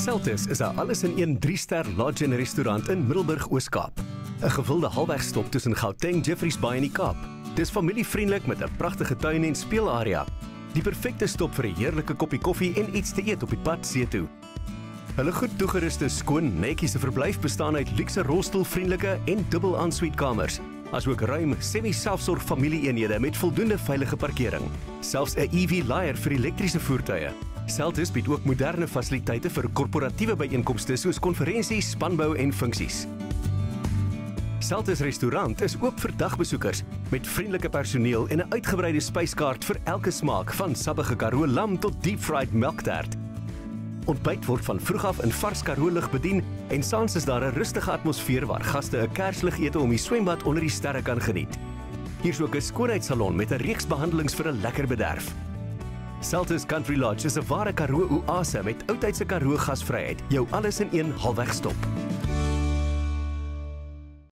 Seltis is 'n alles-in-een 3-ster lodge en restaurant in Middelburg, Oos-Kaap. 'n Gewilde halfwegstop tussen Gauteng, Jeffreys Bay en die Kaap. Dis familievriendelik met 'n pragtige tuin en speelarea. Die perfekte stop vir 'n heerlike koppie koffie en iets te eet op die pad see toe. Hulle goed toegeruste, skoon, netjiese verblyf bestaan uit luukse rolstoelvriendelike en dubbel ensuite-kamers, asook ruim semi-selfsorg familieeenhede met voldoende veilige parkering. Selfs 'n EV-laaier vir elektriese voertuie. Seltis bied ook moderne fasiliteite vir korporatiewe byeenkomste soos konferensies, spanbou en funksies. Seltis restaurant is oop vir dagbesoekers met vriendelike personeel en 'n uitgebreide spyskaart vir elke smaak, van sappige Karoo lam tot deep-fried melktert. Ontbyt word van vroeg af in vars Karoo lig bedien en saans is daar 'n rustige atmosfeer waar gaste 'n kersligete om die swembad onder die sterre kan geniet. Hier is ook 'n skoonheidssalon met 'n reeks behandelings vir 'n lekker bederf. Seltis Country Lodge is 'n ware Karoo oase met oudtydse Karoo gasvryheid, jou alles in een halfwegstop.